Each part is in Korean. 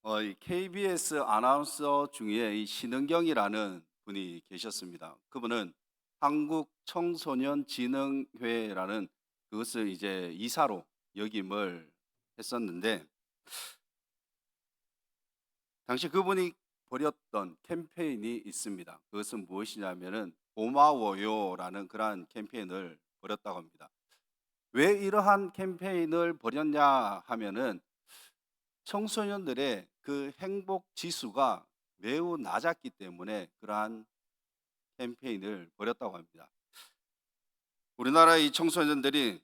이 KBS 아나운서 중에 이 신은경이라는 분이 계셨습니다. 그분은 한국청소년진흥회라는 그것을 이제 이사로 역임을 했었는데, 당시 그분이 벌였던 캠페인이 있습니다. 그것은 무엇이냐면은 고마워요라는 그러한 캠페인을 벌였다고 합니다. 왜 이러한 캠페인을 벌였냐 하면은 청소년들의 그 행복 지수가 매우 낮았기 때문에 그러한 캠페인을 벌였다고 합니다. 우리나라의 이 청소년들이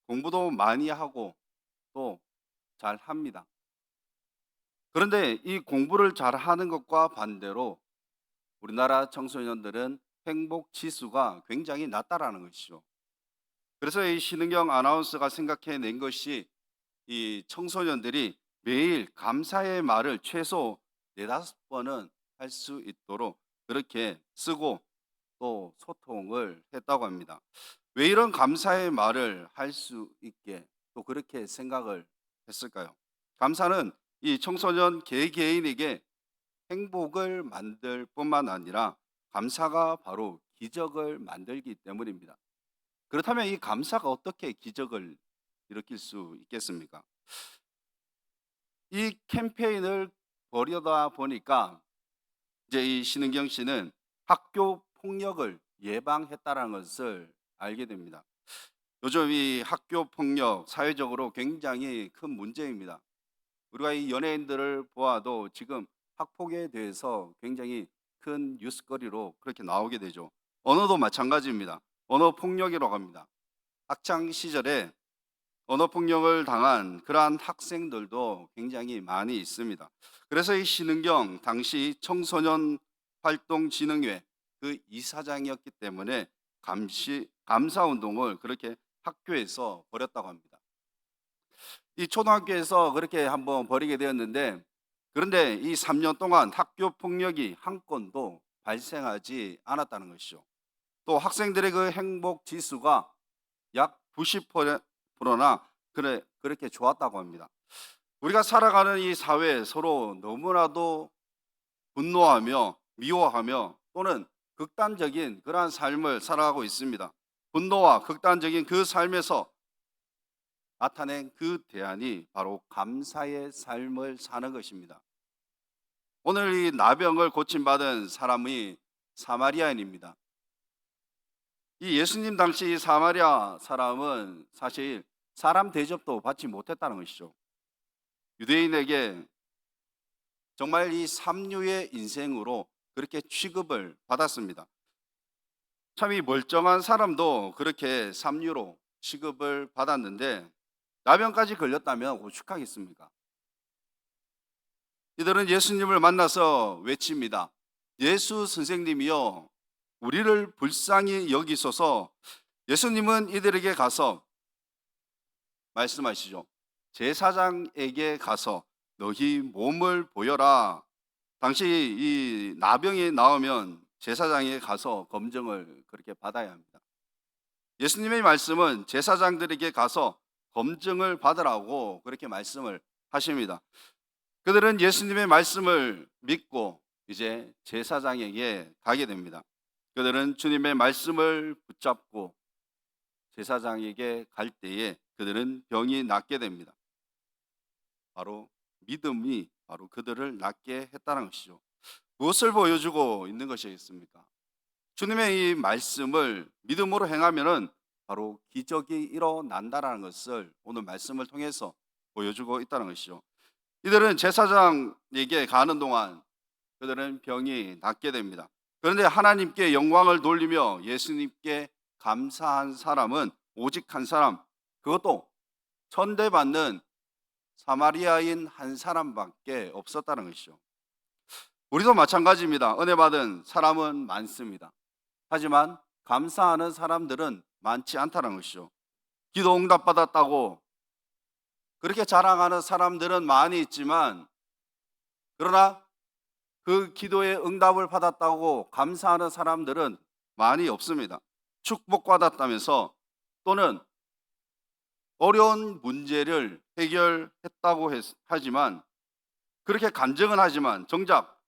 공부도 많이 하고 또 잘합니다. 그런데 이 공부를 잘하는 것과 반대로 우리나라 청소년들은 행복 지수가 굉장히 낮다라는 것이죠. 그래서 이 신은경 아나운서가 생각해낸 것이 이 청소년들이 매일 감사의 말을 최소 네다섯 번은 할 수 있도록 그렇게 쓰고 또 소통을 했다고 합니다. 왜 이런 감사의 말을 할 수 있게 또 그렇게 생각을 했을까요? 감사는 이 청소년 개개인에게 행복을 만들 뿐만 아니라 감사가 바로 기적을 만들기 때문입니다. 그렇다면 이 감사가 어떻게 기적을 일으킬 수 있겠습니까? 이 캠페인을 벌이다 보니까 이제 이 신은경 씨는 학교 폭력을 예방했다라는 것을 알게 됩니다. 요즘 이 학교 폭력 사회적으로 굉장히 큰 문제입니다. 우리가 이 연예인들을 보아도 지금 학폭에 대해서 굉장히 큰 뉴스거리로 그렇게 나오게 되죠. 언어도 마찬가지입니다. 언어 폭력이라고 합니다. 학창 시절에 언어 폭력을 당한 그러한 학생들도 굉장히 많이 있습니다. 그래서 이 신은경 당시 청소년 활동진흥회 그 이사장이었기 때문에 감사 운동을 그렇게 학교에서 벌였다고 합니다. 이 초등학교에서 그렇게 한번 벌이게 되었는데, 그런데 이 3년 동안 학교 폭력이 한 건도 발생하지 않았다는 것이죠. 또 학생들의 그 행복 지수가 약 90%나 그렇게 좋았다고 합니다. 우리가 살아가는 이 사회에 서로 너무나도 분노하며 미워하며 또는 극단적인 그러한 삶을 살아가고 있습니다. 분노와 극단적인 그 삶에서 나타낸 그 대안이 바로 감사의 삶을 사는 것입니다. 오늘 이 나병을 고침받은 사람이 사마리아인입니다. 이 예수님 당시 이 사마리아 사람은 사실 사람 대접도 받지 못했다는 것이죠. 유대인에게 정말 이 삼류의 인생으로 그렇게 취급을 받았습니다. 참 이 멀쩡한 사람도 그렇게 삼류로 취급을 받았는데 나병까지 걸렸다면 오죽하겠습니까? 이들은 예수님을 만나서 외칩니다. 예수 선생님이여, 우리를 불쌍히 여기소서. 예수님은 이들에게 가서 말씀하시죠. 제사장에게 가서 너희 몸을 보여라. 당시 이 나병이 나오면 제사장에 가서 검증을 그렇게 받아야 합니다. 예수님의 말씀은 제사장들에게 가서 검증을 받으라고 그렇게 말씀을 하십니다. 그들은 예수님의 말씀을 믿고 이제 제사장에게 가게 됩니다. 그들은 주님의 말씀을 붙잡고 제사장에게 갈 때에 그들은 병이 낫게 됩니다. 바로 믿음이 바로 그들을 낫게 했다는 것이죠. 무엇을 보여주고 있는 것이겠습니까? 주님의 이 말씀을 믿음으로 행하면은 바로 기적이 일어난다라는 것을 오늘 말씀을 통해서 보여주고 있다는 것이죠. 이들은 제사장에게 가는 동안 그들은 병이 낫게 됩니다. 그런데 하나님께 영광을 돌리며 예수님께 감사한 사람은 오직 한 사람, 그것도 천대받는 사마리아인 한 사람밖에 없었다는 것이죠. 우리도 마찬가지입니다. 은혜 받은 사람은 많습니다. 하지만 감사하는 사람들은 많지 않다는 것이죠. 기도 응답 받았다고 그렇게 자랑하는 사람들은 많이 있지만, 그러나 그 기도에 응답을 받았다고 감사하는 사람들은 많이 없습니다. 축복받았다면서 또는 어려운 문제를 해결했다고 하지만 그렇게 간증은 하지만 정작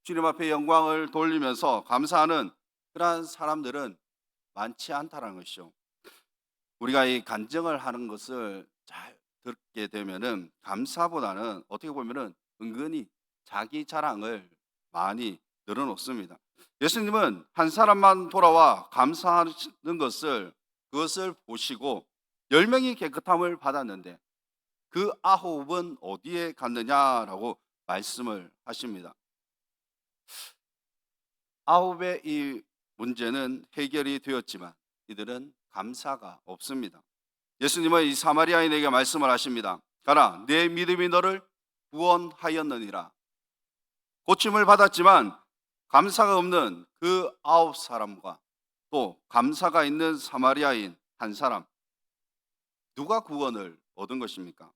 주님 앞에 영광을 돌리면서 감사하는 그러한 사람들은 많지 않다라는 것이죠. 우리가 이 간증을 하는 것을 잘 듣게 되면은 감사보다는 어떻게 보면은 은근히 자기 자랑을 많이 늘어놓습니다. 예수님은 한 사람만 돌아와 감사하는 것을 그것을 보시고 10명이 깨끗함을 받았는데 그 9은 어디에 갔느냐라고 말씀을 하십니다. 9의 이 문제는 해결이 되었지만 이들은 감사가 없습니다. 예수님은 이 사마리아인에게 말씀을 하십니다. 가라, 내 믿음이 너를 구원하였느니라. 고침을 받았지만 감사가 없는 그 9사람과 또 감사가 있는 사마리아인 한 사람, 누가 구원을 얻은 것입니까?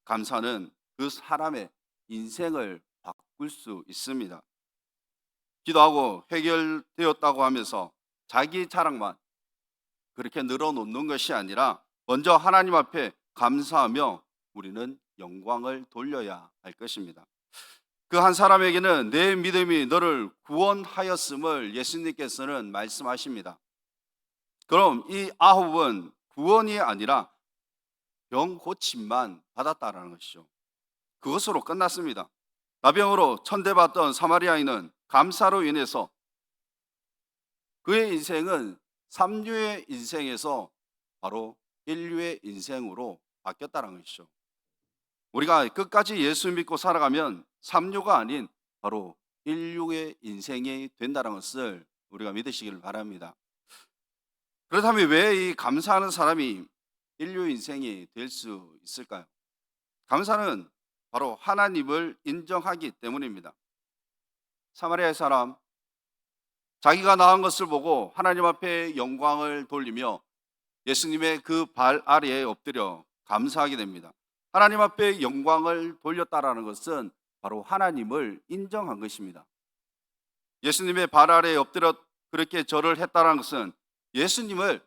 감사는 그 사람의 인생을 바꿀 수 있습니다. 기도하고 해결되었다고 하면서 자기 자랑만 그렇게 늘어놓는 것이 아니라 먼저 하나님 앞에 감사하며 우리는 영광을 돌려야 할 것입니다. 그 한 사람에게는 내 믿음이 너를 구원하였음을 예수님께서는 말씀하십니다. 그럼 이 9은 구원이 아니라 병 고침만 받았다라는 것이죠. 그것으로 끝났습니다. 나병으로 천대받던 사마리아인은 감사로 인해서 그의 인생은 3류의 인생에서 바로 1류의 인생으로 바뀌었다는 것이죠. 우리가 끝까지 예수 믿고 살아가면 3류가 아닌 바로 1류의 인생이 된다는 것을 우리가 믿으시기를 바랍니다. 그렇다면 왜 이 감사하는 사람이 1류 인생이 될 수 있을까요? 감사는 바로 하나님을 인정하기 때문입니다. 사마리아의 사람, 자기가 낳은 것을 보고 하나님 앞에 영광을 돌리며 예수님의 그 발 아래에 엎드려 감사하게 됩니다. 하나님 앞에 영광을 돌렸다라는 것은 바로 하나님을 인정한 것입니다. 예수님의 발 아래에 엎드려 그렇게 절을 했다는 것은 예수님을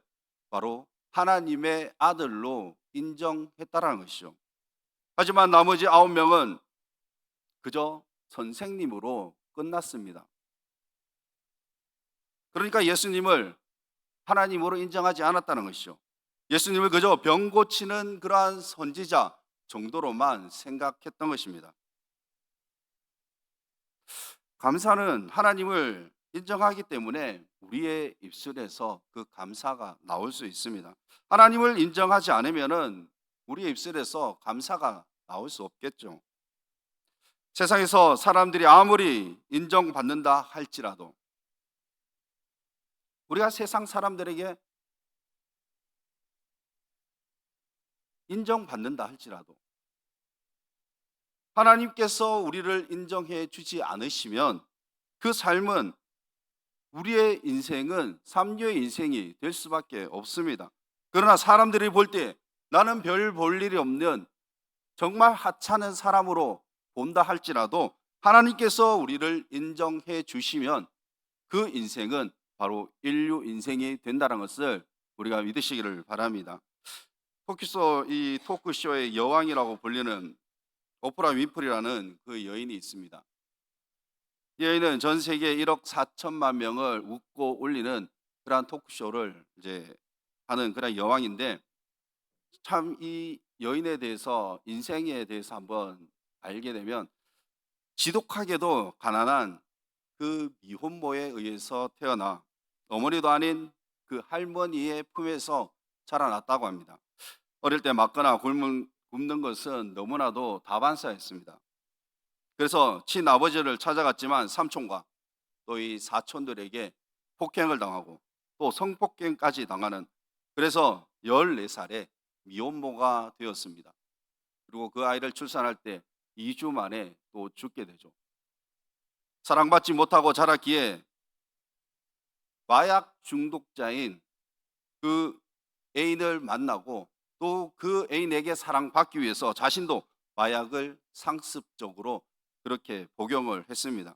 바로 하나님의 아들로 인정했다라는 것이죠. 하지만 나머지 9명은 그저 선생님으로 끝났습니다. 그러니까 예수님을 하나님으로 인정하지 않았다는 것이죠. 예수님을 그저 병 고치는 그러한 선지자 정도로만 생각했던 것입니다. 감사는 하나님을 인정하기 때문에 우리의 입술에서 그 감사가 나올 수 있습니다. 하나님을 인정하지 않으면은 우리의 입술에서 감사가 나올 수 없겠죠. 세상에서 사람들이 아무리 인정받는다 할지라도 우리가 세상 사람들에게 인정받는다 할지라도 하나님께서 우리를 인정해 주지 않으시면 그 삶은 우리의 인생은 3류의 인생이 될 수밖에 없습니다. 그러나 사람들이 볼 때 나는 별 볼 일이 없는 정말 하찮은 사람으로 본다 할지라도 하나님께서 우리를 인정해 주시면 그 인생은 바로 1류 인생이 된다는 것을 우리가 믿으시기를 바랍니다. 이 토크쇼의 여왕이라고 불리는 오프라 윈프리라는 그 여인이 있습니다. 이 여인은 전 세계 1억 4천만 명을 웃고 올리는 그러한 토크쇼를 이제 하는 그런 여왕인데 참 이 여인에 대해서 인생에 대해서 한번 알게 되면 지독하게도 가난한 그 미혼모에 의해서 태어나 어머니도 아닌 그 할머니의 품에서 자라났다고 합니다. 어릴 때 맞거나 굶는 것은 너무나도 다반사였습니다. 그래서 친아버지를 찾아갔지만 삼촌과 또 이 사촌들에게 폭행을 당하고 또 성폭행까지 당하는, 그래서 14살에 미혼모가 되었습니다. 그리고 그 아이를 출산할 때 2주 만에 또 죽게 되죠. 사랑받지 못하고 자랐기에 마약 중독자인 그 애인을 만나고 또 그 애인에게 사랑받기 위해서 자신도 마약을 상습적으로 그렇게 복용을 했습니다.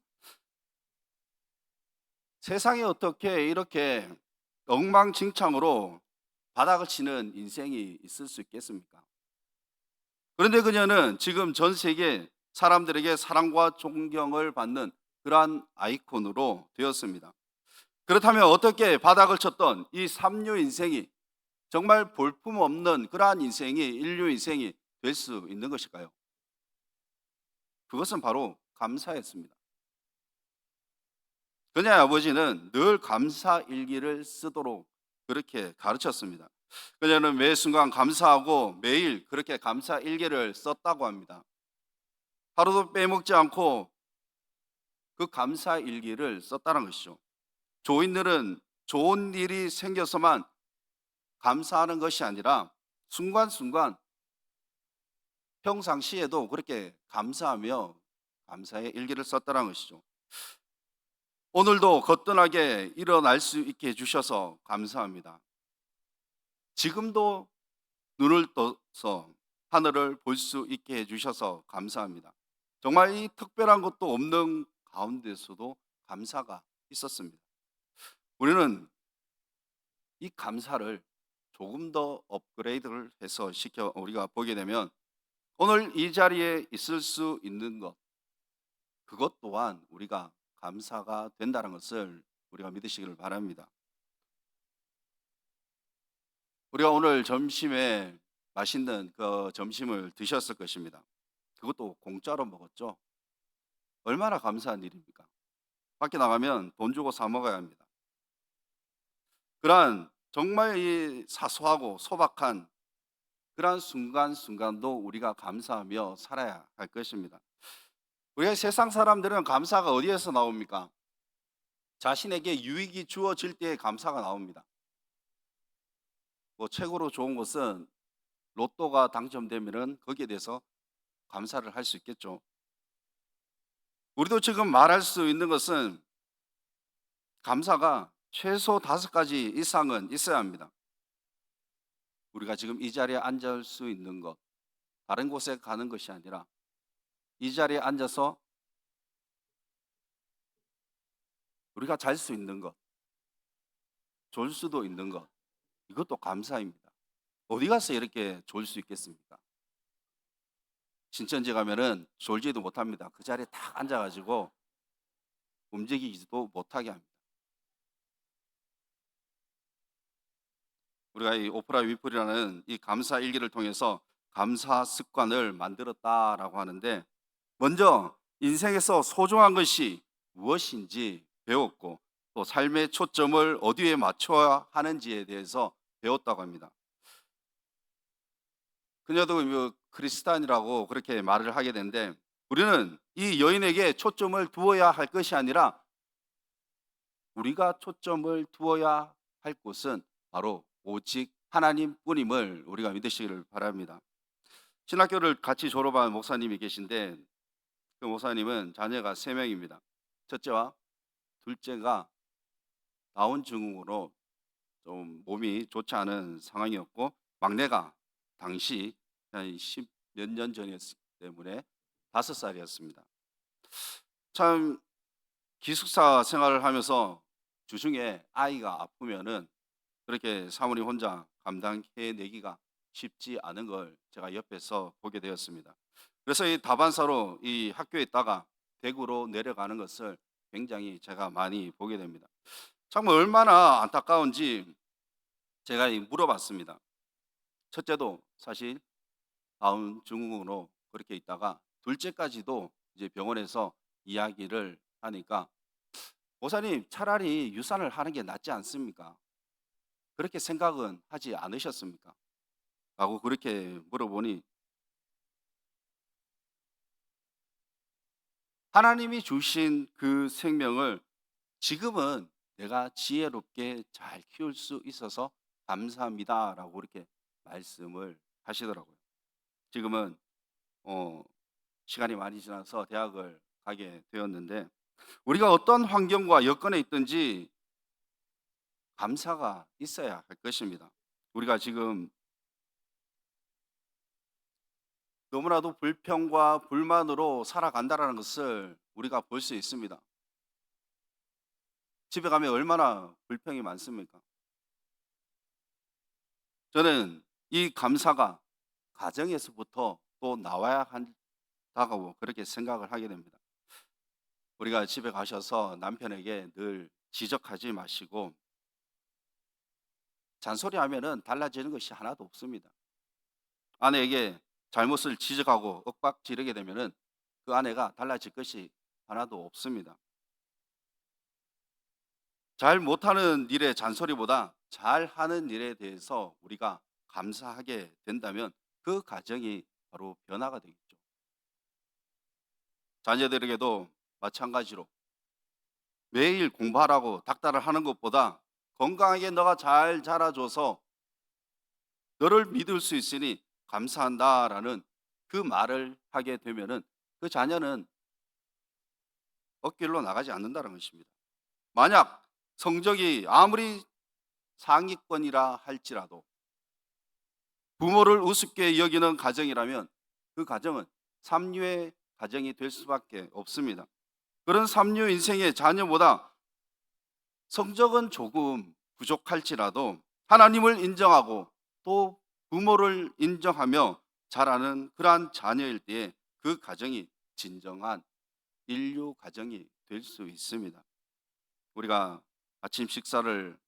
세상에 어떻게 이렇게 엉망진창으로 바닥을 치는 인생이 있을 수 있겠습니까? 그런데 그녀는 지금 전 세계 사람들에게 사랑과 존경을 받는 그러한 아이콘으로 되었습니다. 그렇다면 어떻게 바닥을 쳤던 이 삼류 인생이 정말 볼품없는 그러한 인생이 인류 인생이 될 수 있는 것일까요? 그것은 바로 감사였습니다. 그녀의 아버지는 늘 감사 일기를 쓰도록 그렇게 가르쳤습니다. 그녀는 매 순간 감사하고 매일 그렇게 감사 일기를 썼다고 합니다. 하루도 빼먹지 않고 그 감사 일기를 썼다는 것이죠. 조인들은 좋은 일이 생겨서만 감사하는 것이 아니라 순간순간 평상시에도 그렇게 감사하며 감사의 일기를 썼다는 것이죠. 오늘도 거뜬하게 일어날 수 있게 해주셔서 감사합니다. 지금도 눈을 떠서 하늘을 볼 수 있게 해주셔서 감사합니다. 정말 이 특별한 것도 없는 가운데서도 감사가 있었습니다. 우리는 이 감사를 조금 더 업그레이드를 해서 시켜 우리가 보게 되면 오늘 이 자리에 있을 수 있는 것, 그것 또한 우리가 감사가 된다는 것을 우리가 믿으시기를 바랍니다. 우리가 오늘 점심에 맛있는 그 점심을 드셨을 것입니다. 그것도 공짜로 먹었죠. 얼마나 감사한 일입니까? 밖에 나가면 돈 주고 사 먹어야 합니다. 그러한 정말 이 사소하고 소박한 그러한 순간순간도 우리가 감사하며 살아야 할 것입니다. 우리가 세상 사람들은 감사가 어디에서 나옵니까? 자신에게 유익이 주어질 때에 감사가 나옵니다. 뭐 최고로 좋은 것은 로또가 당첨되면은 거기에 대해서 감사를 할 수 있겠죠. 우리도 지금 말할 수 있는 것은 감사가 최소 5가지 이상은 있어야 합니다. 우리가 지금 이 자리에 앉을 수 있는 것, 다른 곳에 가는 것이 아니라 이 자리에 앉아서 우리가 잘 수 있는 것, 졸 수도 있는 것, 이것도 감사입니다. 어디 가서 이렇게 졸 수 있겠습니까? 신천지 가면은 졸지도 못합니다. 그 자리에 딱 앉아가지고 움직이지도 못하게 합니다. 우리가 이 오프라 위프리라는 이 감사 일기를 통해서 감사 습관을 만들었다라고 하는데, 먼저 인생에서 소중한 것이 무엇인지 배웠고 또 삶의 초점을 어디에 맞춰야 하는지에 대해서 배웠다고 합니다. 그녀도 뭐 크리스찬이라고 그렇게 말을 하게 되는데, 우리는 이 여인에게 초점을 두어야 할 것이 아니라 우리가 초점을 두어야 할 곳은 바로 오직 하나님뿐임을 우리가 믿으시기를 바랍니다. 신학교를 같이 졸업한 목사님이 계신데, 그 목사님은 자녀가 3명입니다. 첫째와 둘째가 다운 증후군으로 좀 몸이 좋지 않은 상황이었고, 막내가 당시 한 10 몇 년 전이었기 때문에 5살이었습니다. 참 기숙사 생활을 하면서 주중에 아이가 아프면은 그렇게 사모님 혼자 감당해내기가 쉽지 않은 걸 제가 옆에서 보게 되었습니다. 그래서 이 다반사로 이 학교에 있다가 대구로 내려가는 것을 굉장히 제가 많이 보게 됩니다. 참 얼마나 안타까운지 제가 물어봤습니다. 첫째도 사실 다운 증후군으로 그렇게 있다가 둘째까지도 이제 병원에서 이야기를 하니까, 목사님 차라리 유산을 하는 게 낫지 않습니까? 그렇게 생각은 하지 않으셨습니까? 라고 그렇게 물어보니, 하나님이 주신 그 생명을 지금은 내가 지혜롭게 잘 키울 수 있어서 감사합니다라고 그렇게 말씀을 하시더라고요. 지금은 어, 시간이 많이 지나서 대학을 가게 되었는데, 우리가 어떤 환경과 여건에 있든지 감사가 있어야 할 것입니다. 우리가 지금 너무나도 불평과 불만으로 살아간다라는 것을 우리가 볼 수 있습니다. 집에 가면 얼마나 불평이 많습니까? 저는 이 감사가 가정에서부터 또 나와야 다가오고 그렇게 생각을 하게 됩니다. 우리가 집에 가셔서 남편에게 늘 지적하지 마시고 잔소리하면은 달라지는 것이 하나도 없습니다. 아내에게 잘못을 지적하고 윽박 지르게 되면은 그 아내가 달라질 것이 하나도 없습니다. 잘 못하는 일의 잔소리보다 잘하는 일에 대해서 우리가 감사하게 된다면 그 가정이 바로 변화가 되겠죠. 자녀들에게도 마찬가지로 매일 공부하라고 닥달을 하는 것보다 건강하게 너가 잘 자라줘서 너를 믿을 수 있으니 감사한다라는 그 말을 하게 되면은 그 자녀는 엇길로 나가지 않는다는 것입니다. 만약 성적이 아무리 상위권이라 할지라도 부모를 우습게 여기는 가정이라면 그 가정은 삼류의 가정이 될 수밖에 없습니다. 그런 삼류 인생의 자녀보다 성적은 조금 부족할지라도 하나님을 인정하고 또 부모를 인정하며 자라는 그러한 자녀일 때에 그 가정이 진정한 인류 가정이 될 수 있습니다. 우리가 아침 식사를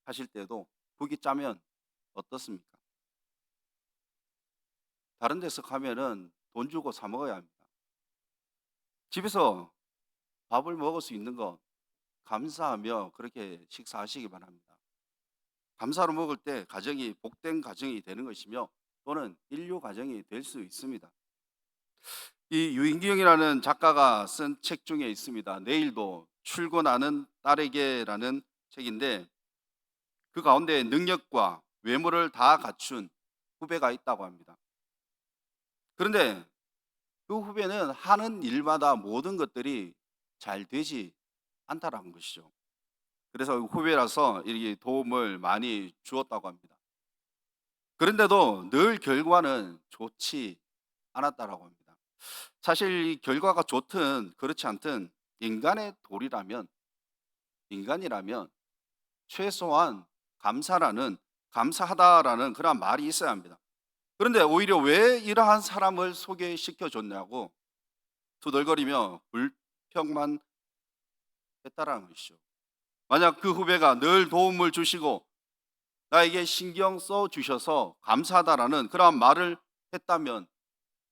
하실 때도 국이 짜면 어떻습니까? 다른 데서 가면은 돈 주고 사 먹어야 합니다. 집에서 밥을 먹을 수 있는 것 감사하며 그렇게 식사하시기 바랍니다. 감사로 먹을 때 가정이 복된 가정이 되는 것이며 또는 인류 가정이 될 수 있습니다. 이 유인경이라는 작가가 쓴 책 중에 있습니다. 내일도 출근하는 딸에게라는 책인데 그 가운데 능력과 외모를 다 갖춘 후배가 있다고 합니다. 그런데 그 후배는 하는 일마다 모든 것들이 잘 되지 않다라는 것이죠. 그래서 후배라서 이렇게 도움을 많이 주었다고 합니다. 그런데도 늘 결과는 좋지 않았다라고 합니다. 사실 이 결과가 좋든 그렇지 않든 인간의 도리라면 인간이라면 최소한 감사하다라는 그런 말이 있어야 합니다. 그런데 오히려 왜 이러한 사람을 소개시켜 줬냐고 투덜거리며 불평만 했다라는 것이죠. 만약 그 후배가 늘 도움을 주시고 나에게 신경 써 주셔서 감사하다라는 그런 말을 했다면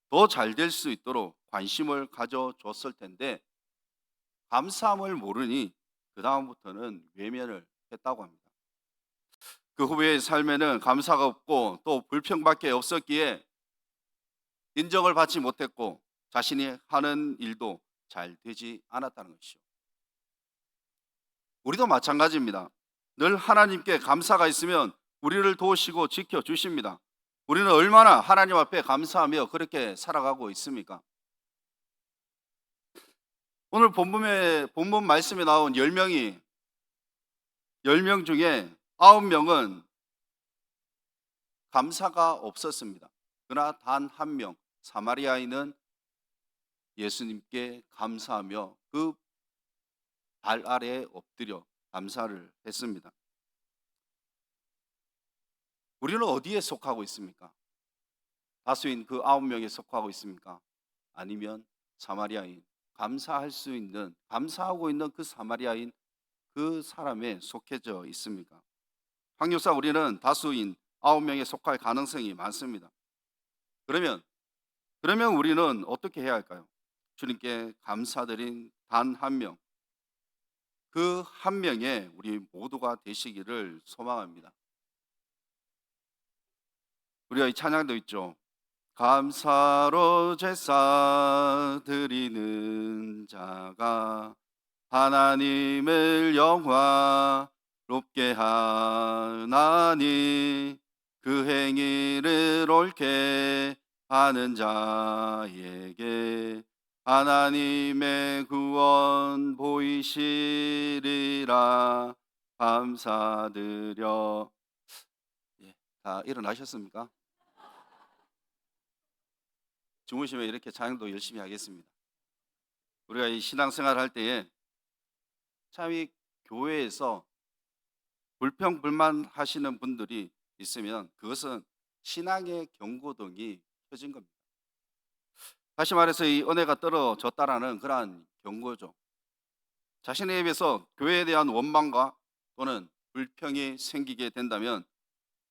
더 잘 될 수 있도록 관심을 가져줬을 텐데 감사함을 모르니 그다음부터는 외면을 했다고 합니다. 그 후배의 삶에는 감사가 없고 또 불평밖에 없었기에 인정을 받지 못했고 자신이 하는 일도 잘 되지 않았다는 것이죠. 우리도 마찬가지입니다. 늘 하나님께 감사가 있으면 우리를 도우시고 지켜 주십니다. 우리는 얼마나 하나님 앞에 감사하며 그렇게 살아가고 있습니까? 오늘 본문 말씀에 나온 10명 중에 9명은 감사가 없었습니다. 그러나 단 한 명, 사마리아인은 예수님께 감사하며 그 발 아래에 엎드려 감사를 했습니다. 우리는 어디에 속하고 있습니까? 다수인 그 9명에 속하고 있습니까? 아니면 사마리아인, 감사하고 있는 그 사마리아인 그 사람에 속해져 있습니까? 확률상 우리는 다수인 9명에 속할 가능성이 많습니다. 그러면 우리는 어떻게 해야 할까요? 주님께 감사드린 단 한 명, 그 한 명의 우리 모두가 되시기를 소망합니다. 우리가 이 찬양도 있죠. 감사로 제사 드리는 자가 하나님을 영화롭게 하나니 그 행위를 옳게 하는 자에게 하나님의 구원 보이시리라 감사드려. 예, 다 일어나셨습니까? 주무시면 이렇게 찬양도 열심히 하겠습니다. 우리가 이 신앙생활 할 때에 참 이 교회에서 불평불만 하시는 분들이 있으면 그것은 신앙의 경고등이 켜진 겁니다. 다시 말해서 이 은혜가 떨어졌다라는 그러한 경고죠. 자신의 입에서 교회에 대한 원망과 또는 불평이 생기게 된다면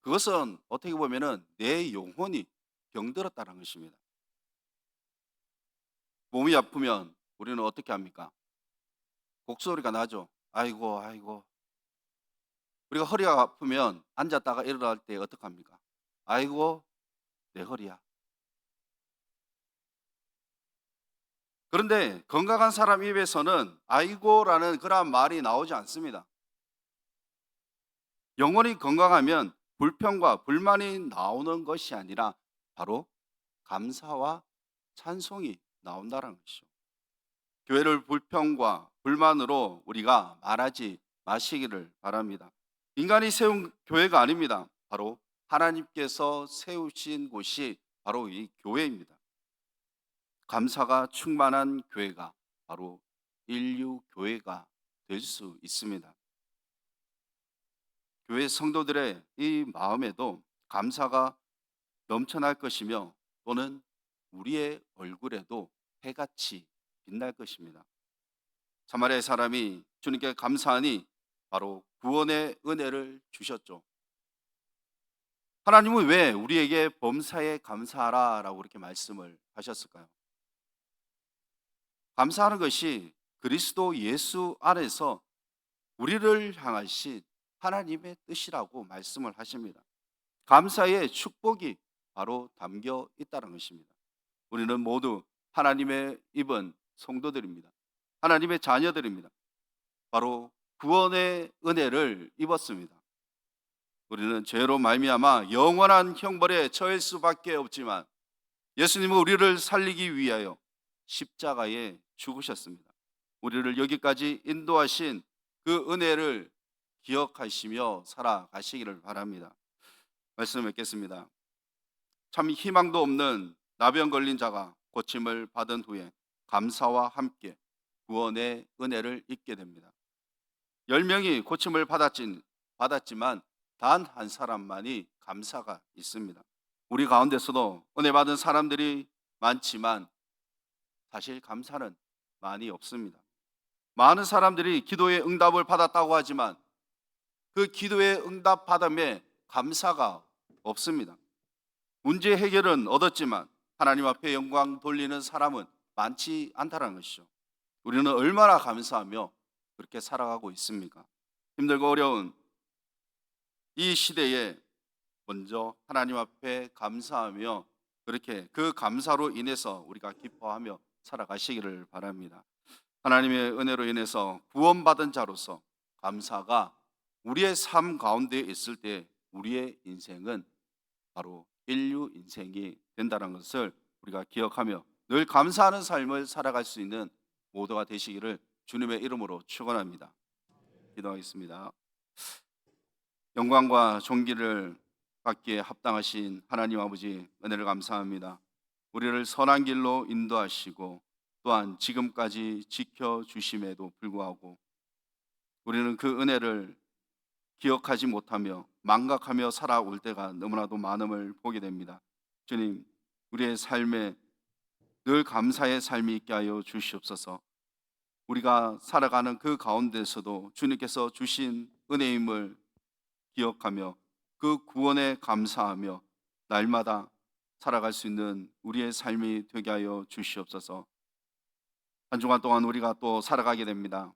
그것은 어떻게 보면은 내 영혼이 병들었다는 것입니다. 몸이 아프면 우리는 어떻게 합니까? 곡소리가 나죠. 아이고, 아이고. 우리가 허리가 아프면 앉았다가 일어날 때 어떡합니까? 아이고, 내 허리야. 그런데 건강한 사람 입에서는 아이고라는 그러한 말이 나오지 않습니다. 영혼이 건강하면 불평과 불만이 나오는 것이 아니라 바로 감사와 찬송이 나온다는 것이죠. 교회를 불평과 불만으로 우리가 말하지 마시기를 바랍니다. 인간이 세운 교회가 아닙니다. 바로 하나님께서 세우신 곳이 바로 이 교회입니다. 감사가 충만한 교회가 바로 인류 교회가 될 수 있습니다. 교회 성도들의 이 마음에도 감사가 넘쳐날 것이며 또는 우리의 얼굴에도 해같이 빛날 것입니다. 사마리아 사람이 주님께 감사하니 바로 구원의 은혜를 주셨죠. 하나님은 왜 우리에게 범사에 감사하라라고 그렇게 말씀을 하셨을까요? 감사하는 것이 그리스도 예수 안에서 우리를 향하신 하나님의 뜻이라고 말씀을 하십니다. 감사의 축복이 바로 담겨 있다는 것입니다. 우리는 모두 하나님의 입은 성도들입니다. 하나님의 자녀들입니다. 바로 구원의 은혜를 입었습니다. 우리는 죄로 말미암아 영원한 형벌에 처할 수밖에 없지만 예수님은 우리를 살리기 위하여 십자가에 죽으셨습니다. 우리를 여기까지 인도하신 그 은혜를 기억하시며 살아가시기를 바랍니다. 말씀 뵙겠습니다. 참 희망도 없는 나병 걸린 자가 고침을 받은 후에 감사와 함께 구원의 은혜를 입게 됩니다. 10명이 고침을 받았지만 단 한 사람만이 감사가 있습니다. 우리 가운데서도 은혜 받은 사람들이 많지만 사실 감사는 많이 없습니다. 많은 사람들이 기도의 응답을 받았다고 하지만 그 기도의 응답 받음에 감사가 없습니다. 문제 해결은 얻었지만 하나님 앞에 영광 돌리는 사람은 많지 않다는 것이죠. 우리는 얼마나 감사하며 그렇게 살아가고 있습니까? 힘들고 어려운 이 시대에 먼저 하나님 앞에 감사하며 그렇게 그 감사로 인해서 우리가 기뻐하며 살아가시기를 바랍니다. 하나님의 은혜로 인해서 구원받은 자로서 감사가 우리의 삶 가운데 있을 때 우리의 인생은 바로 인류 인생이 된다는 것을 우리가 기억하며 늘 감사하는 삶을 살아갈 수 있는 모두가 되시기를 주님의 이름으로 축원합니다. 기도하겠습니다. 영광과 존귀를 받기에 합당하신 하나님 아버지 은혜를 감사합니다. 우리를 선한 길로 인도하시고 또한 지금까지 지켜주심에도 불구하고 우리는 그 은혜를 기억하지 못하며 망각하며 살아올 때가 너무나도 많음을 보게 됩니다. 주님, 우리의 삶에 늘 감사의 삶이 있게 하여 주시옵소서. 우리가 살아가는 그 가운데서도 주님께서 주신 은혜임을 기억하며 그 구원에 감사하며 날마다 살아갈 수 있는 우리의 삶이 되게 하여 주시옵소서. 한 주간 동안 우리가 또 살아가게 됩니다.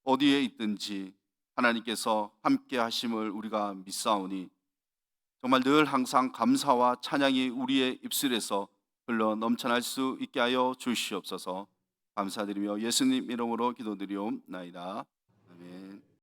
어디에 있든지 하나님께서 함께 하심을 우리가 믿사오니 정말 늘 항상 감사와 찬양이 우리의 입술에서 흘러 넘쳐날 수 있게 하여 주시옵소서. 감사드리며 예수님 이름으로 기도드리옵나이다. 아멘.